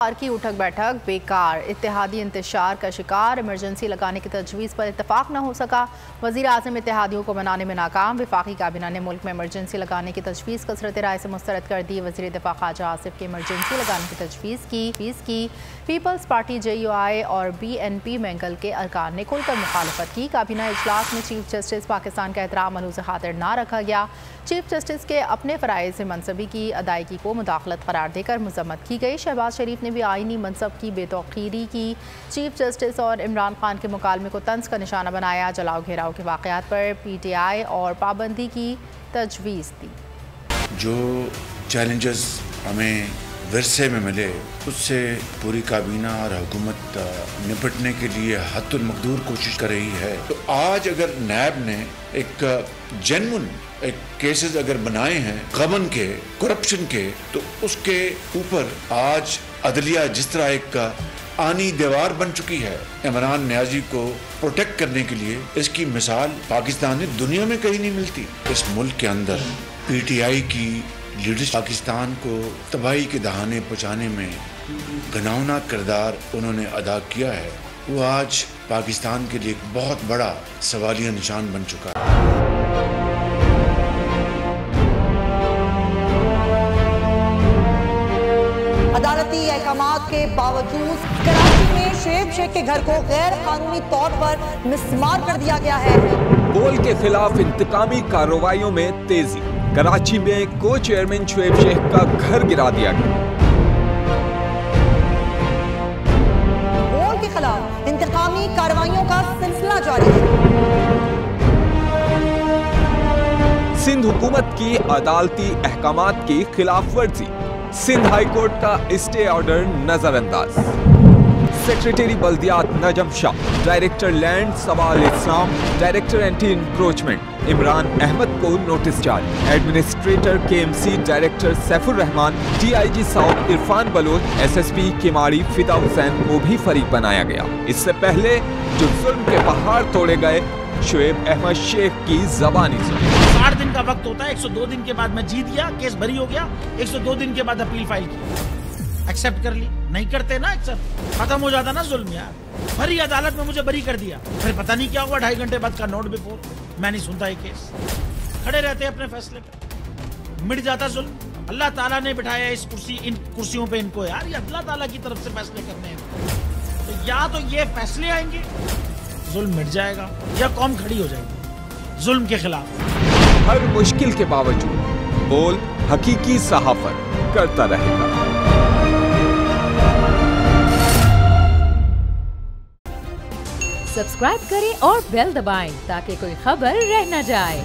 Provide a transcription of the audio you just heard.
की उठक बैठक बेकार, इत्तेहादी इंतशार का शिकार, इमरजेंसी लगाने की तजवीज़ पर इत्तफाक न हो सका। वज़ीर आज़म इत्तेहादियों को मनाने में नाकाम। वफाकी काबीना ने मुल्क में इमरजेंसी लगाने की तजवीज़ कसरत राय से मुस्तरद कर दी। वज़ीर दिफा ख्वाजा आसिफ की इमरजेंसी लगाने की तजवीज़ की पीपल्स पार्टी JUI और BNP मैंगल के अरकान ने खुलकर मुखालफत की। काबीना इजलास में चीफ जस्टिस पाकिस्तान का एहतराम मलूज़ खातिर ना रखा गया। चीफ जस्टिस के अपने फ़राइज़ मनसबी की अदायगी को मुदाखलत करार देकर मजम्मत की गई। शहबाज शरीफ ने भी आईनी मनसब की बेतौकीरी की। चीफ जस्टिस और इमरान खान के मुकालमे को तंज का निशाना बनाया। जलाओ घेराव के वाक़यात पर PTI और पाबंदी की तजवीज़ दी। जो चैलेंजेस हमें विरसे में मिले उससे पूरी काबीना और हुकूमत निपटने के लिए हद्दुल मक़दूर कोशिश कर रही है। तो आज अगर नैब ने एक जेन्युइन केसेस अगर बनाए हैं गबन के, करप्शन के, तो उसके ऊपर आज अदलिया जिस तरह एक आनी दीवार बन चुकी है इमरान नियाजी को प्रोटेक्ट करने के लिए, इसकी मिसाल पाकिस्तान में दुनिया में कहीं नहीं मिलती। इस मुल्क के अंदर PTI की लीडरशिप पाकिस्तान को तबाही के दहाने पहुँचाने में घिनौना किरदार उन्होंने अदा किया है। वो आज पाकिस्तान के लिए एक बहुत बड़ा सवालिया निशान बन चुका है। अदालती अहकामात के बावजूद कराची में शुएब शेख के घर को गैर कानूनी तौर पर मिसमार कर दिया गया है। बोल के खिलाफ इंतकामी कार्रवाइयों में तेजी। कराची में को चेयरमैन शुएब शेख का घर गिरा दिया गया। बोल के खिलाफ इंतकामी कार्रवाइयों का सिलसिला जारी है। सिंध हुकूमत की अदालती अहकामात की खिलाफ वर्जी। सिंध हाई कोर्ट का स्टे ऑर्डर नजरअंदाज। सेक्रेटरी बल्दियात नजम शाह, डायरेक्टर लैंड सवाल इस्लाम, director anti encroachment Imran Ahmed को नोटिस जारी। Administrator KMC director Saifur Rahman, DIG south Irfan Baloch, SSP Keamari Fida Hussain को भी फरीक बनाया गया। इससे पहले जो जुल्म के पहाड़ तोड़े गए, शुएब अहमद शेख की जबानी सुनी। 60 दिन का वक्त होता है, 102 दिन के बाद मैं जीत गया, केस भरी हो गया, 102 दिन के बाद अपील फाइल की, एक्सेप्ट कर ली। नहीं करते ना एक्सेप्ट, खत्म हो जाता ना जुल्म यार। भरी अदालत में मुझे बरी कर दिया, फिर पता नहीं क्या हुआ, 2.5 घंटे बाद का नोट बिफोर, मैं नहीं सुनता ये केस। खड़े रहते अपने फैसले पे, मिट जाता जुल्म। अल्लाह ताला ने बिठाया इस इन कुर्सियों पे इनको यार, ये अल्लाह ताला की तरफ से फैसले करने हैं। तो या तो ये फैसले आएंगे, जुल्म मिट जाएगा, या कौम खड़ी हो जाएगी जुल्म के खिलाफ। हर मुश्किल के बावजूद बोल हकीकी सहाफत करता रहेगा। सब्सक्राइब करें और बेल दबाएं ताकि कोई खबर रह न जाए।